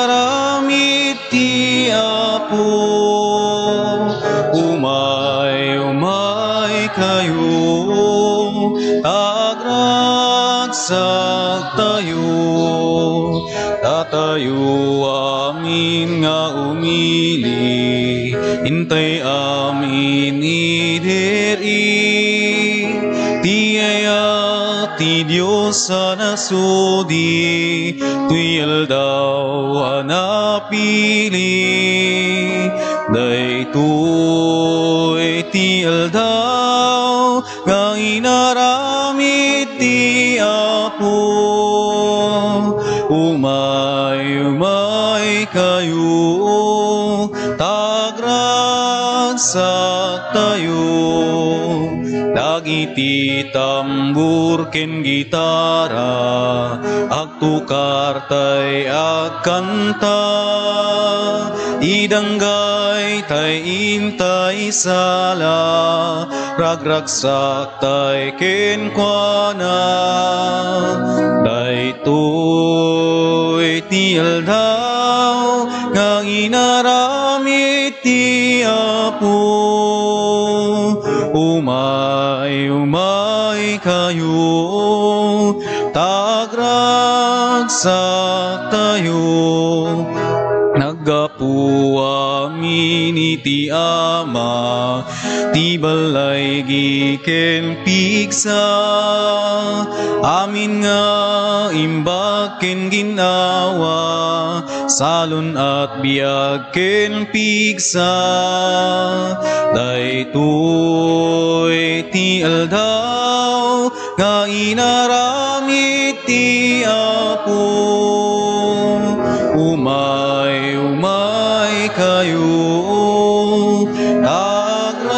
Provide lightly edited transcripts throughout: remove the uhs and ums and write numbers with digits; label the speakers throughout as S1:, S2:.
S1: inaramid ti Apo. Umay kayo, tagragsak tayo, tatayo amin nga umili, intay amin ideri. Tiyaya ti Diyos sa nasudi, tuyal daw anapili. Daytoy tiyal daw nga inaramid ti Apo. Umay kayo, tagragsak tayo, dagiti tambur ken gitara, agtukar tay agkanta, idanggay tay intay sala, ragragsak tay ken kuana. Daytoy tiyal daw nga inaramid ti Apo. Umay kayo, tagragsak tayo, naggapu amin iti Ama, ti balay giken pigsa, amin nga imbag ken ginawa, salon at biag ken pigsa. Daytoy ti aldaw nga inaramid ti Apo. Umay kayo, tagragsak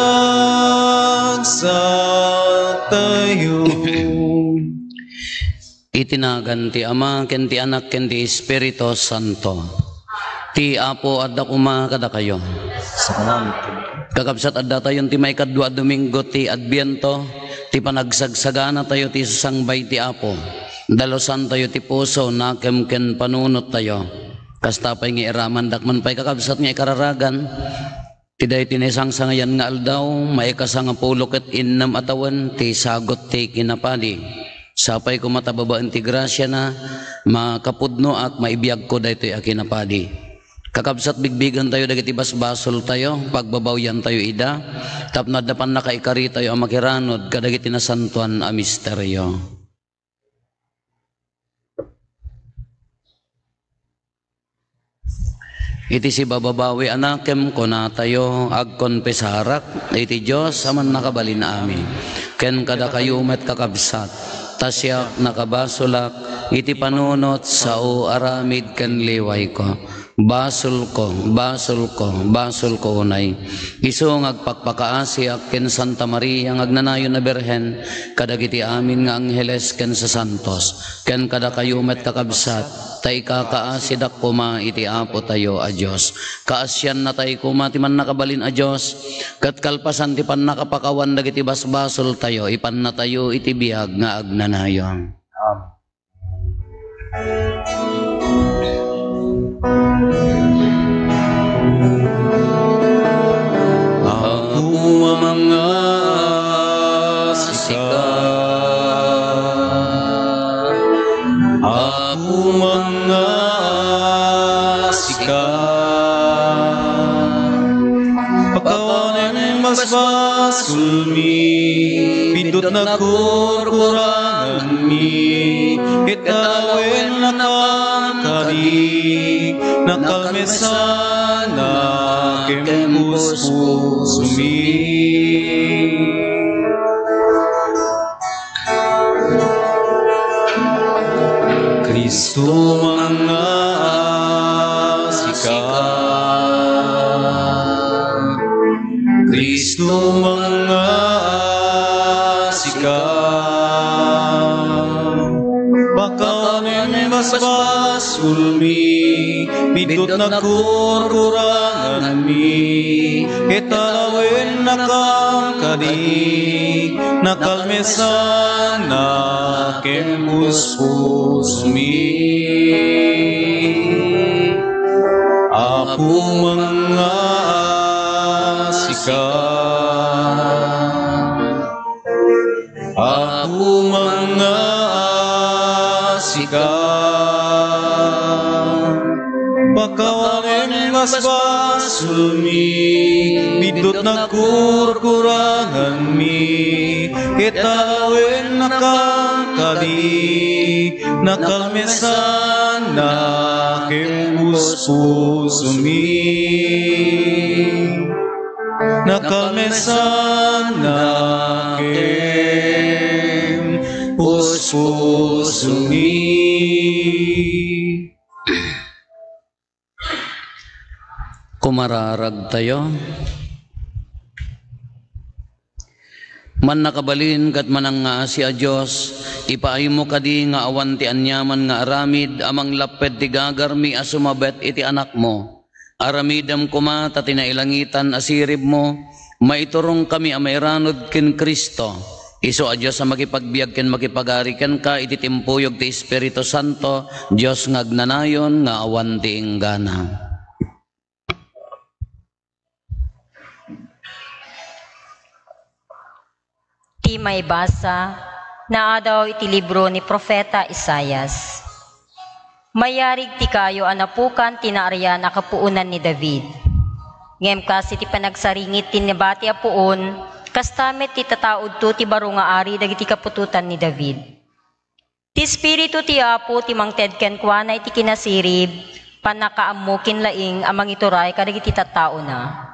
S1: tayo.
S2: Itinagan ti Ama, ken ti Anak, ken ti Espiritu Santo. Ti Apo adda kuma kada kayo. Kakabsat adda tayon ti may kadwa Domingo ti Adbiento, ti panagsagsagana tayo ti susangbay ti Apo. Dalosan tayo ti puso, nakem ken panunot tayo. Kasta pa'y nga iraman dakman pa'y kakabsat nga ikararagan. Tiday tinesang sangayan nga aldaw, may kasanga pulo ket innam atawan, ti sagot ti kinapali. Sapay ko matababaan ti grasya na, makapudno at maibiyag ko daytoy a kinapali. Kakabsat bigbigan tayo dagiti basbasol tayo, pagbabawyan tayo ida, tapno dapan nakaikari tayo ang makiranod, kadagiti nasantuan a misteryo. Iti si bababawi anakem ko na tayo agkonpesarak, iti Diyos aman nakabalin amin. Ken kada kayo met kakabsat, tasyak nakabasulak, iti panunot sa aramid ken liway ko. Basol ko unay. Isu ngagpakpakaasi ak ken Santa Maria ngagnanayon na Birhen, kadagiti amin nga angheles ken sa santos, ken kada kayo met kakabsat, tay kakaasi dak kuma iti Apo tayo a Dios. Kaasyan na tay kuma ti man nakabalin a Dios, ket kalpasan ti pan nakapakawan dagiti basbasol tayo, ipan na tayo iti biag nga agnanayon.
S1: Ako mga sikat, ako mga sikat, pagkawanan masbasulmi, pindot na kurkurangan mi, itawin na kangkari, nakalmesana kempus-pusumi. Kristo mga sikat, Kristo mga sikat, bakanin basbasulmi, bidot na kurkurangan mi, italawin na kangkadi, nakalmesana kempus-pusumi. Ako mga asika, ako mga asika, bakawanin basbasulmi, bidot na kurkurangan mi, kitawin nakakali, nakalmesan na kimpus-pusumi. Nakalmesan na kimpus-pusumi.
S2: Kumararag tayo. Man nakabalin kat manang nga si a Diyos, ipaay mo kadi nga awan ti anyaman nga aramid, amang laped ti gagarmi asumabet iti anak mo. Aramidam kuma ta tinailangitan asirib mo, maiturong kami amairanod ken Kristo. Iso a Diyos sa makipagbiag ken makipagari ken ka iti timpuyog ti Espiritu Santo, Diyos ngagnanayon nga awan ti inggana.
S3: Ti may basa na daw iti libro ni Propeta Isayas. Mayarig ti kayo anapukan tinaarya na kapuunan ni David. Ngem kasi ti panagsaringit ti nabati a puon, kastamit ti tataod to ti baro nga ari dagiti kapututan ni David. Ti Espiritu ti Apo ti mangted ken kuana iti kinasirib, panakaamukin laing amang ituray kadagiti tattao na.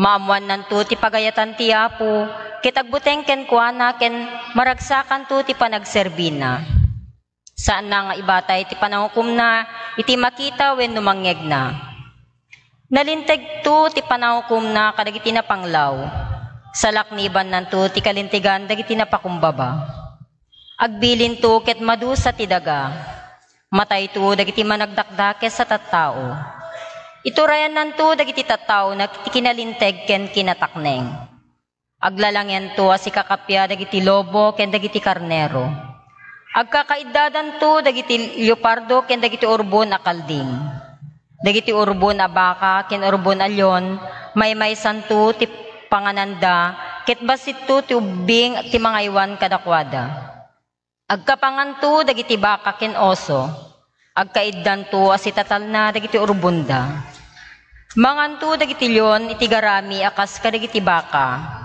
S3: Maamuan nanto ti pagayatan ti Apo, kitagbuteng ken kuana ken maragsakan to ti panagserbina. Saan na nga ibatay ti panangukum na iti makita wenno mangyeg na. Nalinteg to ti panangukum na kadagiti na panglaw. Sa lakniban nanto ti kalintigan dagiti na pakumbaba. Agbilin to ket madusa ti daga. Matay to dagiti managdakdakes sa tattao. Iturayan nanto dagiti tattao na kinalinteg ken kinatakneng. Aglalangyan to asi kakapya dagiti lobo ken dagiti karnero. Agkakaiddadan to dagiti leopardo ken dagiti urbon a kalding. Dagiti urbon a baka ken urbon a leon, maymaysan to ti pangananda ket basit to ti ubing ti mga iwan kadakwada. Agkapangan to dagiti baka ken oso. Agkaiddan to asi tatal na dagiti urbunda. Manganto dagiti leon iti garami akas kadagiti baka.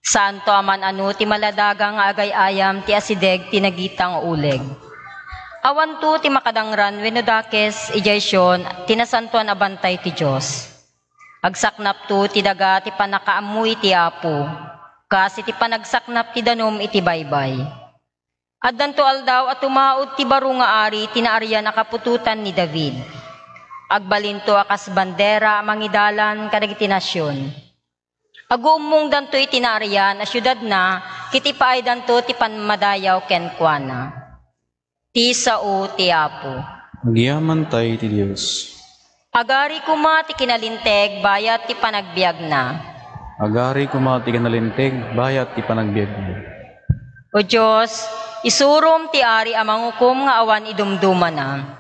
S3: Saan to aman ano ti maladaga nga agay-ayam ti asideg ti nagitang uleg. Awan to ti makadangran wenno dakes ijaysyon tinasantuan abantay ti Dios. Agsaknap to ti daga ti panakaamuy ti Apo, kasi ti panagsaknap ti danom iti baybay. Addan to aldaw at tumaod ti baro nga ari tinaarya na kapututan ni David. Agbalinto akas bandera mangidalan kadagiti nasyon. Agumong danto itinarya na syudad na kiti paay danto ti panmadayaw ken kuana. Ti sao ti Apo.
S1: Agyaman tayo ti Diyos.
S3: Agari kuma ti kinalinteg bayat ti panagbiag na.
S1: Agari kumati kanalinteg, bayat ti panagbiag mo.
S3: O Diyos, isurom ti ari amangukom nga awan idumduma na.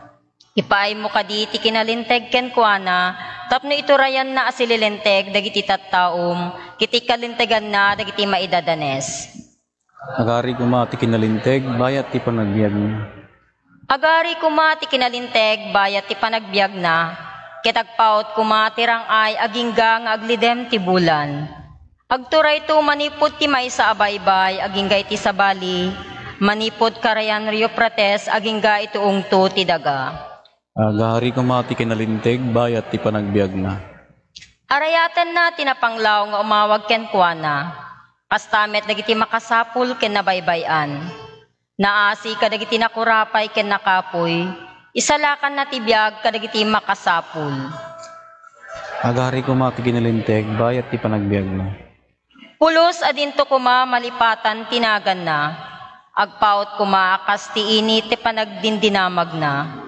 S3: Ipaay mo kadi ti kinalinteg ken kuana, tapno iturayan na asililinteg dagiti tattaom, kiti kalintegan na dagiti maidadanes.
S1: Agari kumati kinalinteg, bayat ti panagbiag mo.
S3: Agari kuma ti kinalinteg bayat ti panagbiag na, kitagpaot kuma ti rangay agingga nga aglidem ti bulan. Agturay to manipod ti maysa abaybay agingga iti sabali, manipod karayan Rio Prates agingga ituong to ti daga.
S1: Agari kumati kinalinteg, bayat ti panagbiag na.
S3: Arayatan na tinapanglaw nga umawag ken kuana. Kastamet dagiti makasapul ken nabaybayan. Naasi kadagiti nakurapay ken nakapoy. Isalakan na tibiyag kadagiti makasapul.
S1: Agari kumati kinalinteg, bayat ti panagbiag na.
S3: Pulos adinto kuma malipatan tinagan na. Agpaot kuma akas ti init ti panagdindinamag na.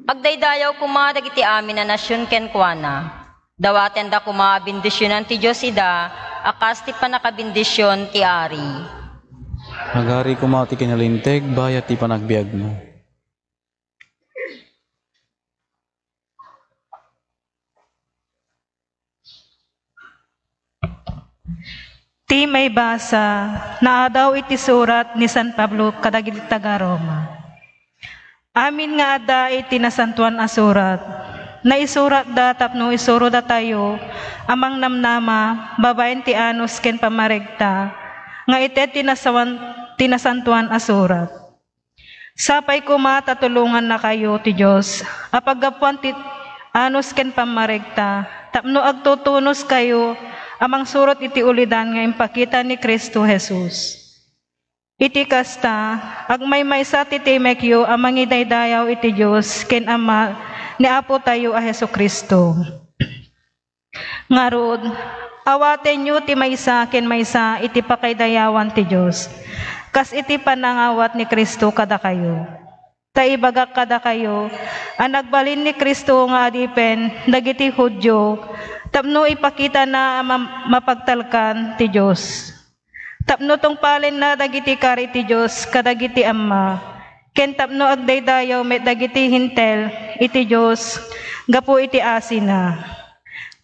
S3: Agdaydayaw kuma dagiti amin na nasyon ken kuana. Dawaten da kuma bindisyonan ti Diyos ida, akas ti panakabindisyon ti ari.
S1: Agari kumati kinalinteg, bayat ti panagbiag mo.
S4: Ti may basa na daw iti surat ni San Pablo kadagiti taga Roma. Amin nga ada iti nasantuan a surat. Na isurat da tapno isuro da tayo amang namnama babaen ti anos ken pamaregta nga iti tinasantuan a surat. Sapay kuma tatulungan na kayo ti Diyos apaggapuan ti anos ken pamaregta tapno agtutunos kayo amang surot iti ulidan nga impakita ni Kristo Jesus. Iti kasta, agmay-maysa ti Timekyo amang idaydayaw iti Diyos ken Ama ni Apo tayo a Hesu Kristo. Ngarud, awaten nyo ti maysa ken maysa iti pakaydayawan ti Diyos. Kas iti panangawat ni Kristo kada kayo. Taibagak kada kayo, ang nagbalin ni Kristo nga adipen, dagiti Hudyo, tapno ipakita na mapagtalkan ti Diyos. Tapno tong palin na dagiti kari ti Diyos kadagiti Ama. Ken tapno agdaydayaw met dagiti hintel iti Diyos gapu iti asina.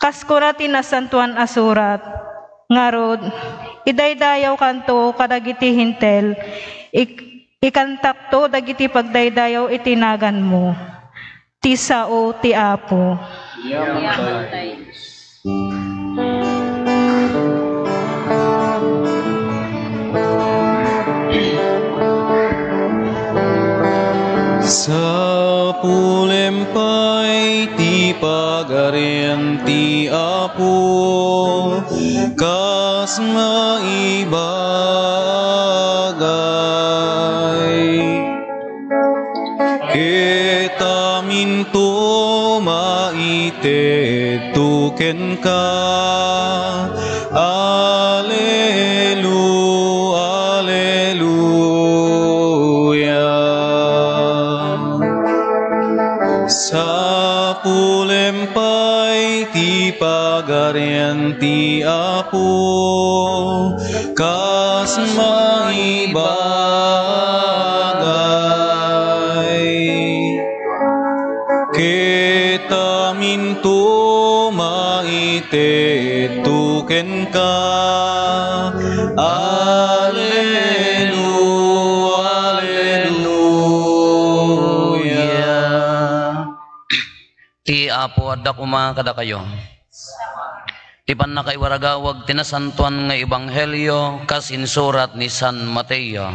S4: Kaskura ti nasantuan a surat. Ngarod, idaydayaw kanto kadagiti hintel ikantakto dagiti pagdaydayaw iti nagan mo. Ti sao ti Apo.
S1: Sa pulempay ti pagarian ti Apo kas maibagay ketamin to maited tuken ka sa pulempay ti pagarian ti Apo kas maibagay ketamin to maited tuken ka
S2: Ti Apo adda kuma kada kayo. Ti panakaiwaragawag tinasantuan nga ebanghelyo kas insurat ni San Mateo.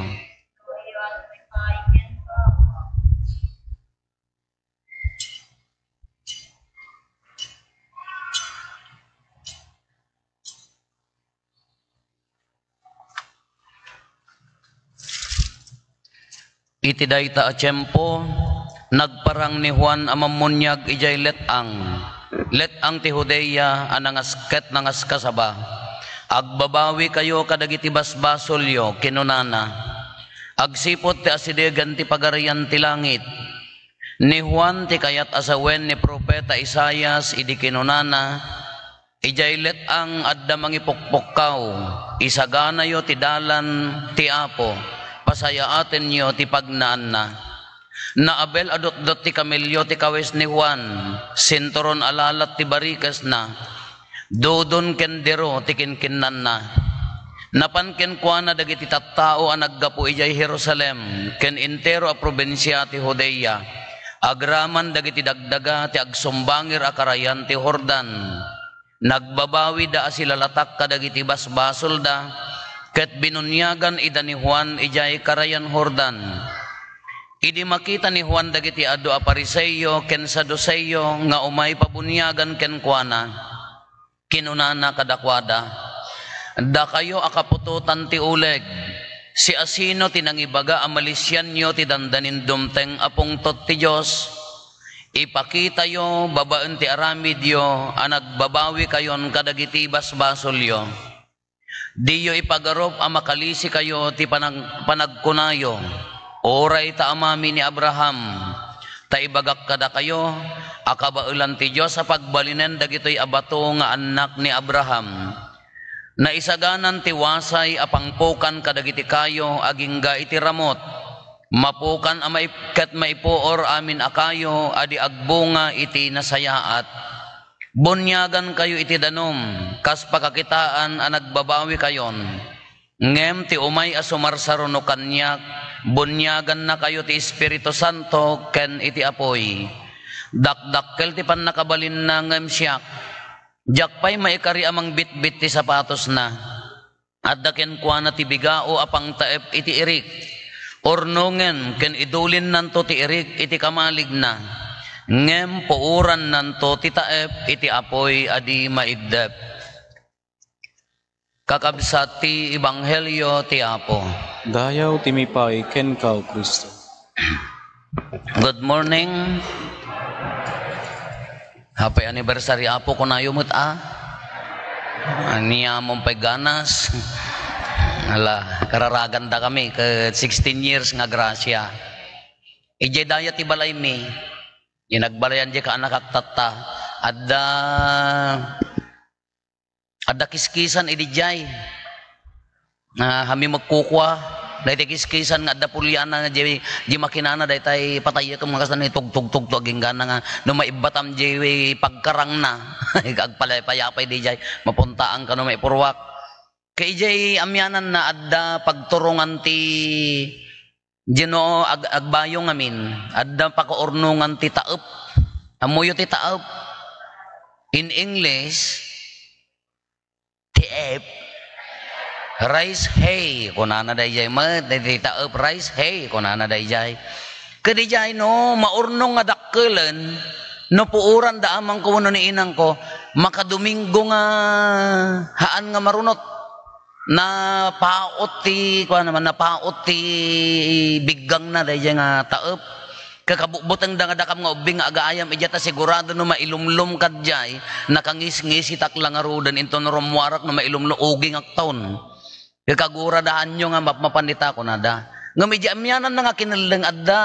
S2: Iti dayta a tiyempo nagparang ni Juan amamunyag ijay letang ti Judea anangasket nangaskasaba agbabawi kayo kadagiti basbasolyo kinunana agsipot ti asidegan ti pagarian ti langit ni Juan ti kayat asawen ni propeta Isaias idi kinunana ijay letang adda mangipukpukkaw isagana yo ti dalan ti Apo pasayaaten yo ti pagnaan na na abel adot-dot ti kamilyo ti kawes ni Juan sinturon alalat ti barikas na dodon kendero ti kinkinnan na napanken kuana dagiti tattao a naggapu ijay Jerusalem ken entero a probinsya ti Judea agraman dagiti dagdaga ti agsumbangir a karayan ti Jordan nagbabawi da asilalatak kadagiti basbasol da ket binunyagan ida ni Juan ijay karayan Jordan. Idi makita ni Juan dagiti adu a Pariseyo ken Saduseyo nga umay pabunyagan ken kuana kinunana kadakwada da kayo akapututan ti uleg si asino tinangibaga amalisyan nyo ti dandanin dumteng apungtot ti Dios ipakita yo babaen ti aramid yo a nagbabawi kayon kadagiti basbasolyo diyo ipagarop a makalisi kayo ti panagkunayo oray ta amami ni Abraham, ta ibagak kada kayo, akabaulan ti Diyos sa pagbalinen dagitoy abato nga anak ni Abraham. Na isaganan ti wasay apangpukan kadagiti kayo agingga iti ramot, mapukan amay ket maipuor amin akayo adi agbunga iti nasayaat. Bunyagan kayo iti danom, kas pakakitaan ang nagbabawi kayon. Ngem ti umay asumarsaro no kanyak, bunyagan na kayo ti Espiritu Santo ken iti apoy. Dakdakkel ti pan nakabalin na ngem siyak, jakpay maikari amang bitbit ti sapatos na. At daken kwa na ti bigao apang taep iti irik, ornongen ken idulin nanto ti irik iti kamalig na. Ngem puuran nanto ti taep iti apoy adi maigdep. Kakabsat ti Ebanghelyo ti Apo.
S1: Dayaw timipay ken kao Kristo.
S2: Good morning. Happy anniversary Apo ko na yumut Niya mong pagganas. Ala, kararaganda kami ke 16 years nga grasya. Ije daya ti balay mi. Inagbalayan di ka anak at tata. Ada kiskisan idijay. Kami magkukwa. Dahil kiskisan nga ada pulyana nga di makinana dahil tayo patay ka mga kasan tug-tug-tug aging gana nga no maibatam di pagkarang na. Agpalay-payapay dijay. Mapuntaan ka no maipurwak. Kay jay amyanan na ada pagturungan ti Ginoo agbayong amin. Ada pakaurnungan ti taep. Amuyo ti taep. In English, tiep rice hay kunana dayjay mat dita up rice hay kunana dayjay kadijay no maurnong nga dakkelen no puuran da amang ko no ni inang ko makadomingo nga haan nga marunot na paot ti kuan naman na paot ti biggang na dayjay nga taep kakabukbutang dangadakam nga ubing nga agaayam ijata sigurado no mailumlum kadjay nakangis-ngis itaklang nga rudan into no rumwarak no mailumlum uging aktaon kakaguradahan nyo nga mapanita ko nada nga medya amyanan na nga kinaleng adda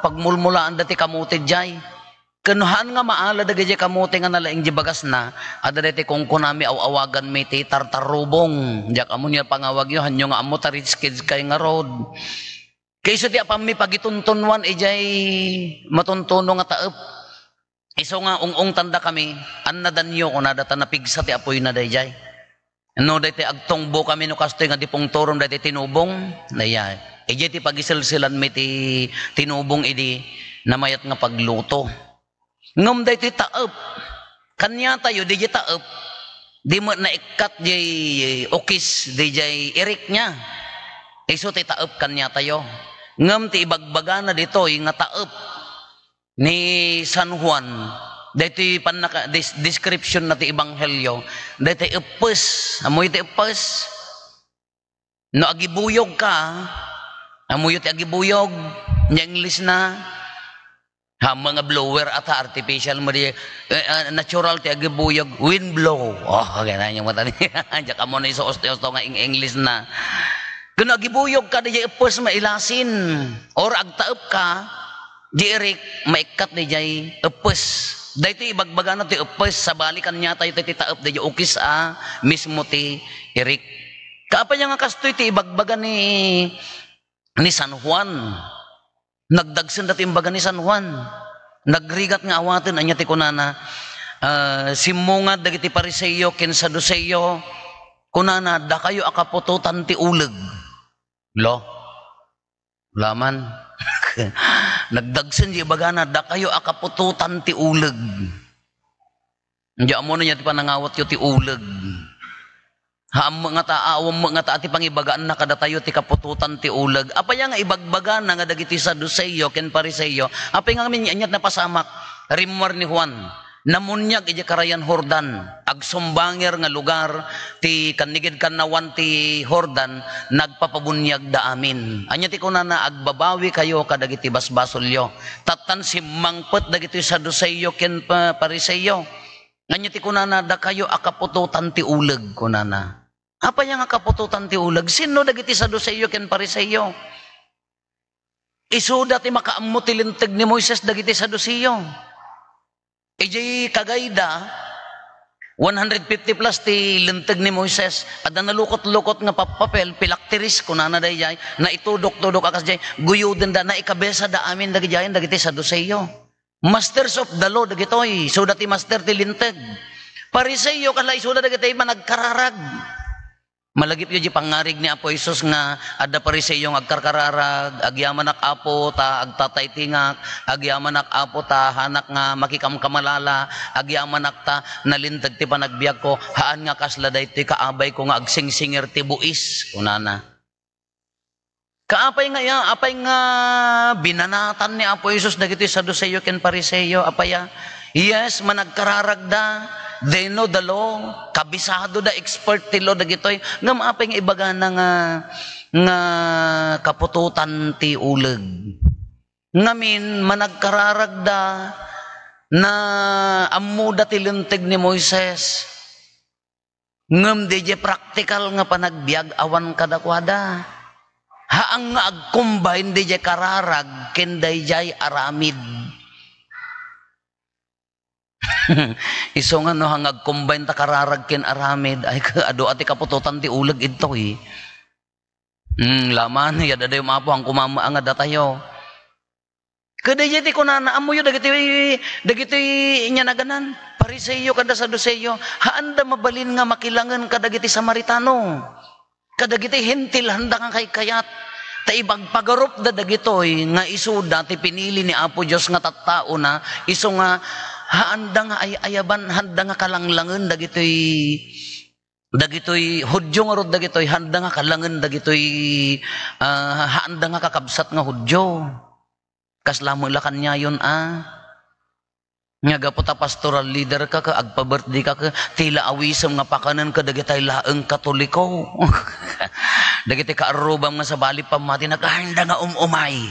S2: pagmulmulaan dati kamuti jay kanuhan nga maala dagay kamuti nga nalaing di bagas na adda dati kung kunami awagan may ti tartarubong jak amo niya pangawag nyo hanyo nga amo tarits kids kay nga road. Kaysa di apam mi pagituntunwan ijay matuntuno nga taep. Iso nga ung tanda kami an nadanyo ko nadata napigsa ti apoy na dayjay. No dayte agtongbo kami no kastoy nga di pong turom dayte tinubong dayay. Ijay ti pagisilsilan mi ti tinubong idi namayat nga pagluto. Ngem dayte taep. Kanya tayo di taep. Di mo na ikat jay okis di jay irik nya. Iso ti taep kanya tayo. Ngam ti ibagbaga na dito nga taep ni San Juan. Dito panaka description na ti Ebanghelyo. Dito epes, amoy ti epes. No agibuyog ka, amoy ti agibuyog. Nya English na ha mga blower at artificial mo di natural ti agibuyog wind blow. Oh, ganyan yung mata niya. Jak amo na iso osto nga English na. Kung nagibuyog ka, di epes mailasin. Or agtaep ka, di erik, maikat di jay epes. Dahito ibagbaga na ti epes, sabalikan niya tayo ti taep, di ukis mismo ti erik. Kaapa niya nga kastoy ti ibagbaga ni San Juan. Nagdagsin dati imbaga ni San Juan. Nagrigat nga awatin, anya ti kunana, simungad dagiti Pariseyo, ken Saduseyo, kunana, da kayo akapututan ti uleg. Lo, laman. Nagdagsin di bagana, da kayo akapututan ti uleg. Hindi mo na niya ti panangawat yo ti uleg. Haam mga taawam mga taati pangibagaan na kada tayo ti kapututan ti uleg. Apa yang nga ibagbaga na nga dagiti Saduseyo ken Pariseyo. Apa yang nga minyanyat na pasamak rimwar ni Juan. Namunyag ija karayan Jordan, agsumbanger nga lugar ti kanigid kanawan ti Jordan nagpapabunyag da amin. Anya ti kunana agbabawi kayo kadagiti basbasolyo. Tatan si mangpet dagiti Saduseyo ken Pariseyo. Anya ti kunana da kayo akapututan ti uleg kunana. Apa yang akapututan ti uleg? Sino dagiti Saduseyo ken Pariseyo? Isuda ti makaammo ti linteg ni Moises dagiti Saduseyo. Ijay kagayda 150 plus ti linteg ni Moises ada nalukot-lukot nga papel pilaktiris kunana dayjay na itudok-tudok akas jay guyuden da na ikabesa da amin dagiti Saduseyo. Masters of the law dagitoy, so dati master ti linteg. Pariseyo kalay so dagitoy managkararag. Malagip yung pangarig ni Apo Isus nga adda pariseyong agkarkararag, agyaman ak Apo ta agtatay tingak, agyaman ak Apo ta hanak nga makikamkamalala, agyaman ak ta nalintag ti panagbiag ko, haan nga kasladay ti kaabay ko nga agsingsinger ti buis, kunana. Kaapay nga binanatan ni Apo Isus dagiti Saduceo ken Pariseyo, apaya, yes, managkararag da, they know the law, kabisado da, expert ti law dagitoy, nga maapay nga ibaga na nga kapututan ti uleg. Ngamin, managkararag da, na amuda ti linteg ni Moises, ngam di practical nga panagbiag awan kadakwada. Haang nga agcombine di kararag, kenday jay aramid. Iso nga no hangag combine ta kararag ken aramid ay ado ati kapututan ti uleg ito eh. Laman ya daday mapo ang kumama nga datayo. Kada ti kunana amo yo dagiti inya naganan. Pariseyo kada Saduceo, haanda mabalin nga makilangan kadagiti Samaritano. Kadagiti hentil handa nga kay kayat. Ta ibang pagarup da dagitoy nga isuda ti pinili ni Apo Dios nga tattao na iso nga haanda nga ayaban handa nga kalanglangen dagitoy Hudyo nga rod dagitoy handa nga kalangen dagitoy handa nga kakabsat nga Hudyo. Kaslamo ila kanya yon nga gaputa pastoral leader ka agpa-birthday ka tila awisam nga pakanan ka dagitay laeng Katoliko. Dagiti kaarubam nga sa bali pamati nagahanda nga umay.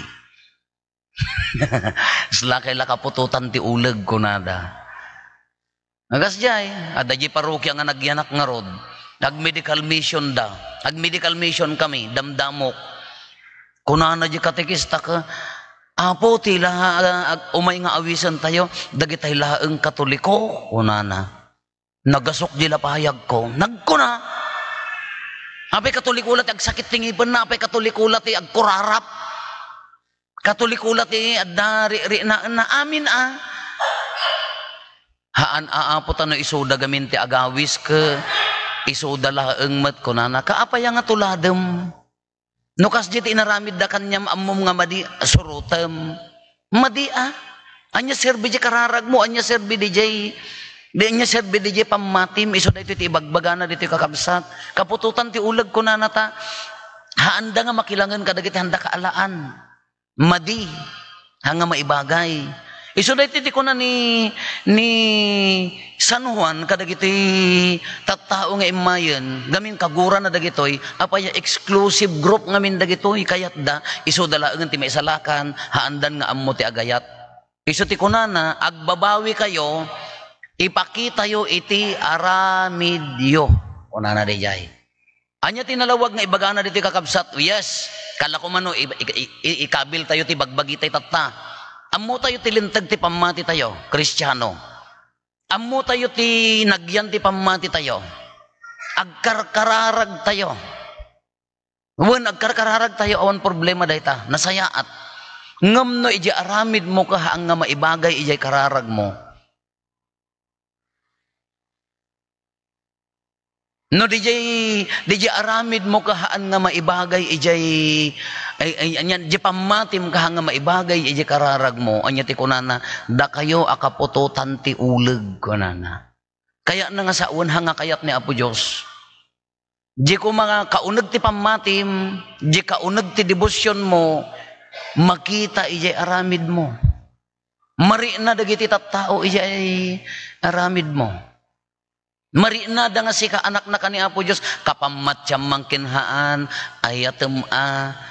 S2: Slakay la kapututan ti uleg kunada. Agas jay, adagi parokya nga nagyanak nga rod. Nag-medical mission da. Nag-medical mission kami, damdamok. Kunana di katekista ka, Apo tila umay nga awisan tayo, dagitay laeng Katoliko, kunana. Nagasok di lapahayag ko, nagkuna. Apay Katolikulat agsakit tingipan na, apay Katolikulat agkurarap. Katolikulat adda ri na amin Haan aapo ta no isuda gamin ti agawis ke isuda laeng met kunana. Kaapay nga tuladem. No kas jiti inaramid da kanyam ammom nga madi surutem. Madi anya serbi di kararag mo, anya serbi di jay pamatim, iso da ito ti ibagbagana dito kakabsat. Kapututan ti uleg kunana ta. Haanda nga makilangan kadagiti handa kaalaan. Madi hanga maibagay. Iso da iti ko na ni San Juan kadagiti tattao nga imayen gamin kagura na dagitoy apaya exclusive group ngamin dagitoy kayat da iso dalaengan ti maisalakan haandan nga ammo ti agayat. Iso ti kunana agbabawi kayo ipakita yo iti aramidyo kunana dijay. Anya tinalawag nga ibagana dito kakabsat. Yes, kala ko mano ikabil tayo ti bagbagi tay tatta. Ammo tayo ti lintag ti pamati tayo, Kristiyano. Ammo tayo ti nagyan ti pamati tayo. Agkarkararag tayo. Wen agkarkararag tayo awan problema dayta, nasayaat. Ngam no iji aramid mo ka ang nga maibagay iji kararag mo. No DJ aramid mo kahaan nga maibagay ijay anyan di pamatim ka nga maibagay ijay kararag mo anya ti kunana da kayo akapututan ti uleg kunana. Kaya na nga sa unha nga kayat ni Apo Dios. Di ko mga kauneg ti pamatim, di kauneg ti debosyon mo makita ijay aramid mo. Mari na dagiti tattao ijay aramid mo. Mari na da nga si kaanak na kani Apo Dios kapamatyam mangkinhaan ayatem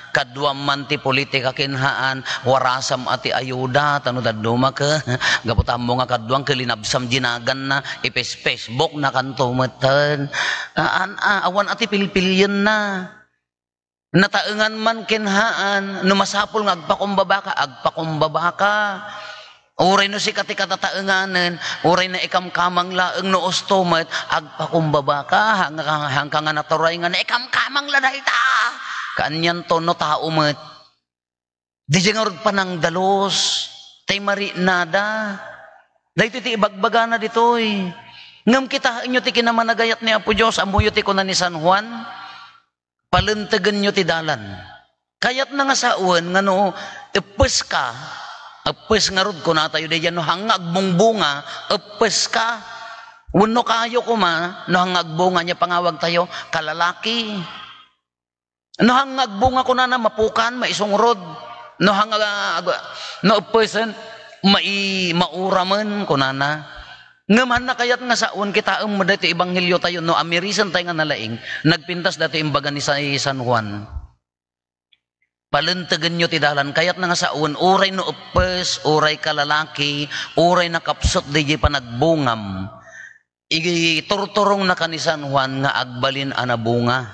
S2: kadwa man ti politika kinhaan warasam ati ayuda tano daduma ka gaputam mo nga kadwang kelinabsam jinagan na Facebook na kanto meten awan ati pilpilyen na nataengan man kinhaan no masapul nga agpakumbaba ka Uray no si katikatataenganen, uray na ikamkamang laeng no ostomet, agpakumbaba ka, hanggang nga naturay nga na ikamkamang la dahita. Kaanyan to no tao met. Di nga rod panang dalos. Tay mari nada. Dahito ti ibagbaga na dito eh. Ngam kita inyo ti kinamanagayat ni Apo Diyos, amuyo ti kuna ni San Juan, paluntagan nyo ti dalan. Kayat na nga sa uwan, nga no, ipes ka, ipes nga rod ko na tayo, diyan no, hangag mong bunga, ipes ka, wano kayo ko ma, no hangag bunga niya pangawag tayo, kalalaki. No hangag bunga ko na mapukan, maisungrod, no hangag, no ipesen, mauraman ko na. Ngaman na kayat nga saon kita mo dati ibanghilyo tayo no Amerisan tayo nga nalaing nagpintas dati imbaga ni San Juan. Paluntagan nyo ti dalan kayat na nga saon uray no upes, uray kalalaki, uray na kapsot di pa nagbungam. Iturturong na ka ni San Juan nga agbalin ana bunga.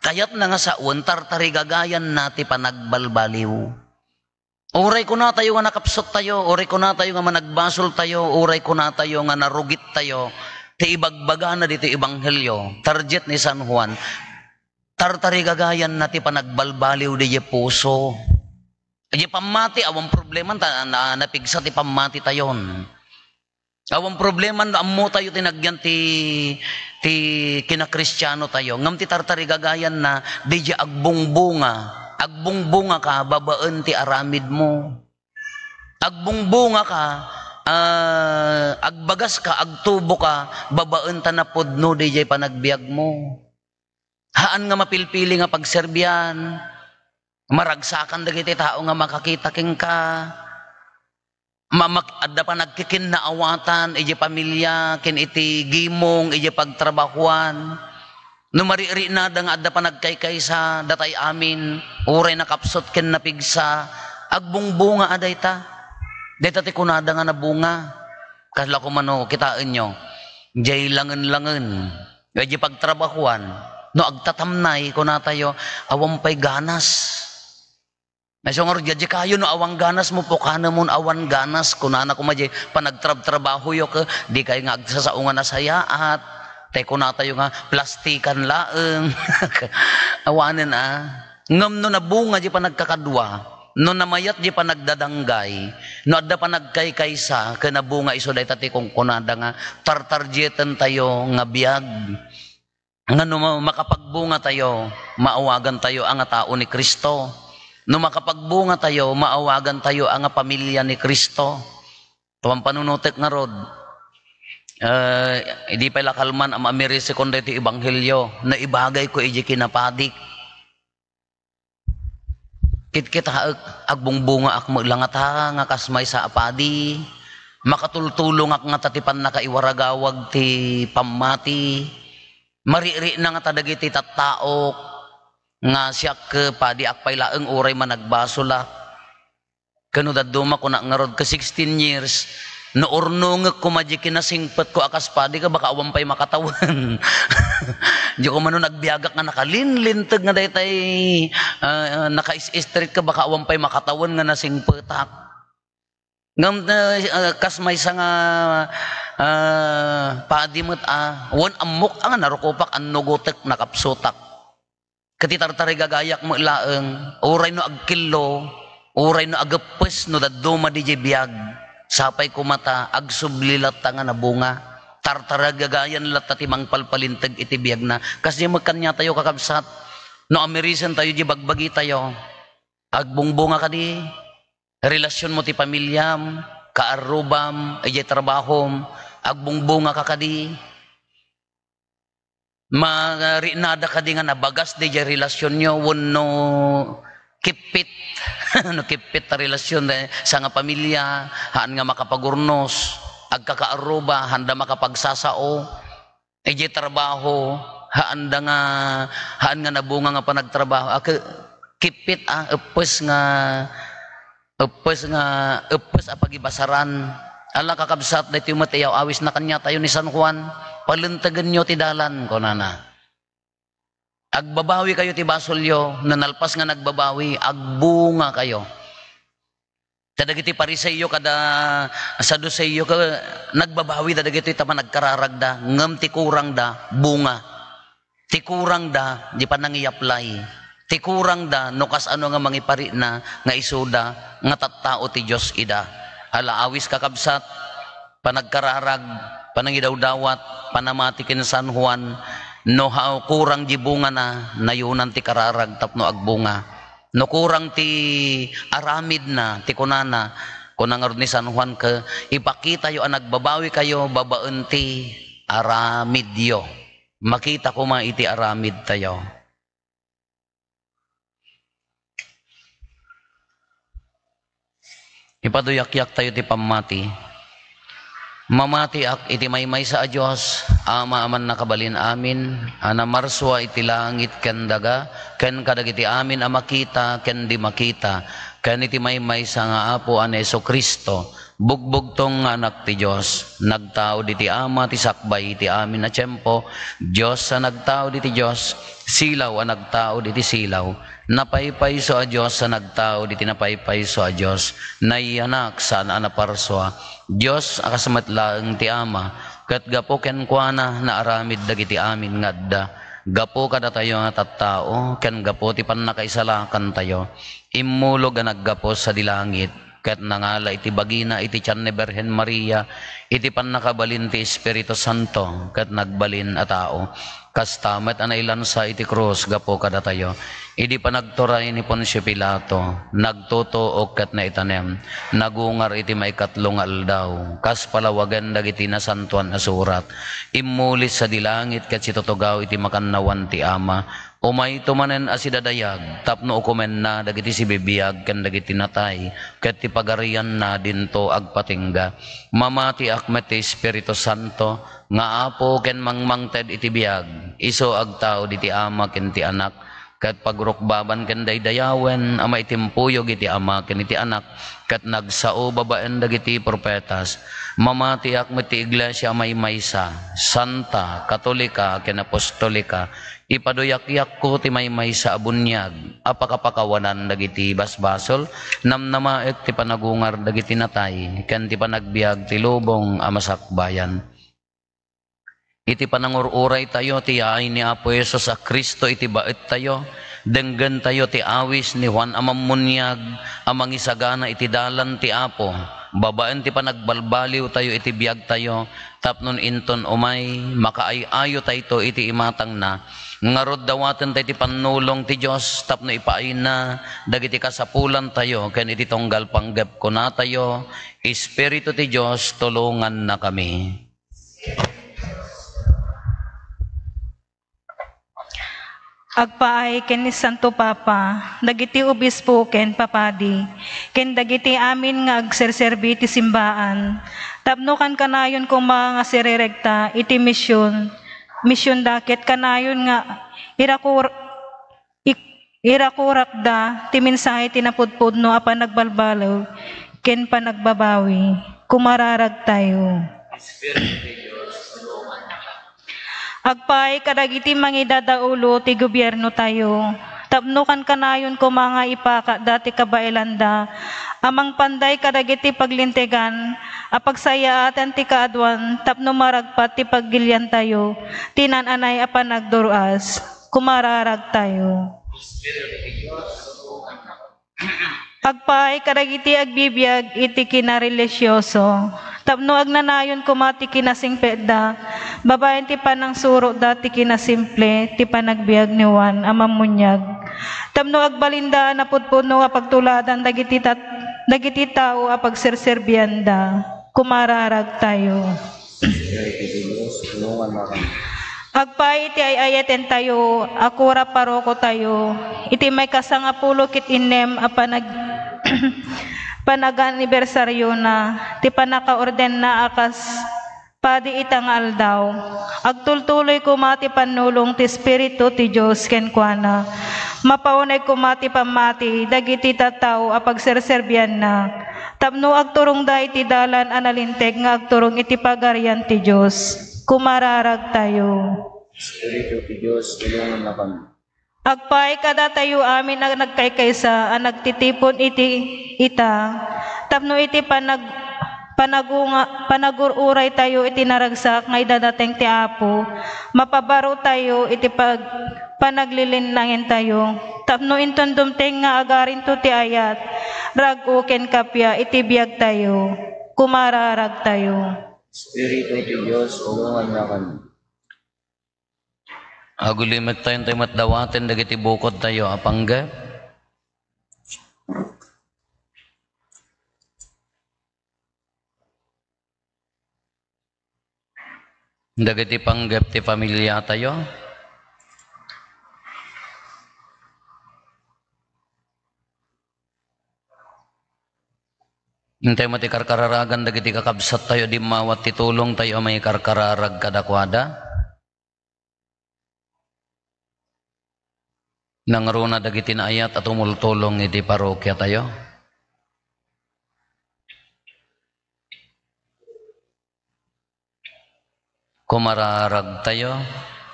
S2: Kayat na nga saon tartarigagayan nati pa nagbalbaliw. Uray ko na tayo nga nakapsot tayo, uray ko na tayo nga managbasol tayo, uray ko na tayo nga narugit tayo, ti ibagbaga na dito ibanghelyo, target ni San Juan, tartarigagayan na ti panagbalbaliw di puso. Di pamati, awang problema, napigsa ti pamati tayon. Awang problema, amo tayo tinagyan ti kinakristyano tayo, ngam ti tartarigagayan na di agbungbunga, agbungbunga ka, babaan ti aramid mo. Agbungbunga ka, agbagas ka, agtubo ka, babaan tanapod no, di jay panagbiag mo. Haan nga mapilpili nga pagserbyan, maragsakan dagiti tao nga makakita king ka, adda pa nagkikin na awatan, iji pamilya, kin iti gimong, iji pagtrabahuan. No mariri na nga adda pa nagkaykay sa datay amin, uray na kapsot ken napigsa, agbungbunga aday ta. Deta ti kunada nga na bunga. Kasla ko mano, kitaan nyo, jay langen-langen, jay pagtrabahuan, no agtatamnay ko na tayo, awang pa'y ganas. Nasungor, jay kayo no awang ganas mo po, kana mo awan ganas, kunana ko majay panagtrabaho yo ka, di kayo nga agsasaungan na sayaat. Teko na tayo nga, plastikan laeng. Awanin Ngam no nabunga di pa nagkakadwa, no namayat di pa nagdadanggay, no adda pa nagkaykaysa, kanabunga iso day tati kong kunada nga, tartarjetan tayo nga biyag. Nga no makapagbunga tayo, maawagan tayo ang tao ni Kristo. No makapagbunga tayo, maawagan tayo ang pamilya ni Kristo. Tuwang panunutek nga rod. Hindi pala kalman ang Amerisa kundi ito ibanghelyo na ibagay ko iji kinapadik. Kit-kita agbungbunga ak maglangat ha nga kasmay sa apadi, makatultulong ak nga tatipan na kaiwaragawag ti pamati, mariri na nga tadagiti tattaok nga siya padi ak pailaeng uray managbasula. Kano daduma ko na ngarod ka 16 years, no ornong kumadji kinasingpet ko akas padi ka baka awan pa'y makatawan. Di ko man nagbiagak nga nakalinlintag nga daytay naka-street ka baka awan pa'y makatawan nga nasingpetak. Ngam kasmay sa nga padi mo't wan amok ang narukupak ang nugutek nakapsutak. Katitartari gagayak mo ilaeng uray no agkilo, uray no agapes no daduma di biyag. Sapay kumata, agsublilat nga na bunga, tartaragagayan lat tatimang palpalintag itibiyag na. Kasi magkanya tayo kakabsat, no Amerisan tayo, di bagbagi tayo, agbungbunga ka di, relasyon mo ti pamilyam, kaarubam, ay trabahom, agbungbunga ka di, marinada ka di nga nabagas di relasyon nyo, wano kipit, no kipit ta relasyon sa nga pamilya, haan nga makapagurnos, agkakaaruba, handa makapagsasao, iji trabaho, haan nga nabunga nga panagtrabaho, kipit upes apagibasaran, ala kakabsat na ito matayaw, awis na kanya tayo ni San Juan, paluntagan nyo ti dalan ko na. Agbabawi kayo ti basolyo, nanalpas nga nagbabawi, agbunga kayo. Tadagiti pariseyo kada saduseyo ka nagbabawi tadagiti tama nagkararagda, ngem ti kurang da bunga. Ti kurang da di pa nangi-apply. Ti kurang da no kas ano nga mangipari na nga isuda nga tattao ti Dios ida. Alaawis kakabsat, panagkararag, panangidawdawat, panamati kin San Juan, no hao kurang jibunga na, nayunan ti kararag tapno agbunga. No kurang ti aramid na, ti kunana, kunangarod ni San Juan ka, ipakita yo ang nagbabawi kayo, babaen ti aramidyo. Makita ko iti aramid tayo. Ipaduyak-yak tayo ti pamati. Mamati ak iti maymay sa Diyos, ama aman nakabalin amin, ana marswa iti langit ken daga, ken kadagiti amin a makita, ken di makita, ken iti maymay sa nga apo an Jesu-Kristo, bugbog tong anak ti Diyos, nagtao di ti ama ti sakbay ti amin na tiyempo, Diyos sa nagtao di ti Diyos, silaw a nagtao di ti silaw, napaypay so a Diyos sa nagtao di ti napaypay so a Diyos, naianak saan a naparswa, Diyos akasamatlaeng ti ama, kat gapo ken kuana na aramid dagiti amin ngadda, gapo kada tayo nga tattao, ken gapo ti pannakaisalakan tayo, immulog a naggapo sa dilangit, ket nangala iti bagina iti tiyan ni Birhen Maria, iti pannakabalin ti Espiritu Santo, ket nagbalin a tao, kastamet anailansa iti krus gapo kada tayo, idi panagturay ni Poncio Pilato, nagtutuok ket naitanem, nagungar iti maikatlong aldaw, kas palawagan dagiti nasantuan a surat, immulis sa dilangit ket situtugaw iti makannawan ti ama, umay tumanen asidadayag, tapno ukumen na dagiti sibibiyag ken dagiti natay, ket ti pagarian na dinto agpatingga, mamati akmet ti Espiritu Santo, nga apo ken mangmangted iti biyag, iso agtao diti ama ken ti anak, ket pagrukbaban ken daydayawen ama itimpuyog iti ama ken iti anak, ket nagsao babaen dagiti propetas, mamati akmet ti iglesia maymaysa, santa, katolika ken apostolika, ipaduyak-yak ko ti maymaysa a bunyag, apakapakawanan dagiti basbasol, namnamaek ti panagungar dagiti natay, ken ti panagbiag ti lubong a masakbayan. Iti panangururay tayo, ti yaay ni Apo Yesus a Kristo, iti bait tayo, denggen tayo ti awis ni Juan Amamunyag, amang isagana iti dalan ti Apo, babaen ti panagbalbaliw tayo, iti biag tayo, tapnon inton umay, makaayayo tayo iti imatang na, ngarod dawaten tayo ti panulong ti Diyos, tapno ipaay na, dagiti kasapulan tayo, ken iti tonggal panggap ko na tayo, Espiritu ti Diyos, tulungan na kami.
S4: Agpaay ken ni Santo Papa, dagiti obispo ken papadi, ken dagiti amin nga agserserbi ti simbaan, tapno kan kanayon kung mga sirerekta iti misyon daket kanayon nga irakurakda ti mensahe ti napudpudno a panagbalbalaw ken panagbabawi, kumararag tayo. Agpay kadagiti mangidadaulo ti gobyerno tayo, tapno kan kanayon ko mga ipaka dati kabailanda, amang panday kadagiti paglintegan, apagsayaatan ti kaadwan, tapno maragpat ti paggilyan tayo, tinananay a panagduruas, kumararag tayo. Agpay kadagiti agbibiyag iti kinarelisyosyo, tapno agnanayon kumati kinasing pedda, babaen ti panang suro dati kinasimple, ti panagbiag ni Juan Amamunyag. Tapno agbalinda na pudpuno a pagtuladan dagiti tao a pagserserbianda, kumararag tayo. Agpay iti ayaten tayo, akura paroko tayo, iti may kasangapulo kit inem a panag-anibersaryo na, ti panakaorden na akas padi itangal daw. Agtultuloy kumati panulong ti Espiritu ti Diyos ken kuana, mapaunay kumati pamati, dagiti tataw a pagserserbian na, tapno agturong da iti dalan analinteg nga agturong iti pagarian ti Diyos, kumararag tayo.
S1: Espiritu ti Diyos, tulungan na kami.
S4: Agpay kada tayo amin ang nagkaykaysa, ang nagtitipon iti ita, tapno iti panagururay tayo iti naragsak nga idadating ti Apo, mapabaro tayo iti panaglilinlangin tayo. Tapno inton dumteng nga agarin to ti ayat, raguken kapya iti biyag tayo, kumararag tayo.
S5: Espiritu ti Diyos, ulungan na kami.
S2: Agulimit tayo tayo matdawatin, dagiti bukod tayo, apangga. Dagiti panggap ti pamilya tayo. Hintay mo ti karkararagan dagiti kakabsat tayo di mawat ti tulong tayo may karkararag kadakwada. Nangruna dagiti naayat at umultulong iti parokya tayo. Kumararag tayo,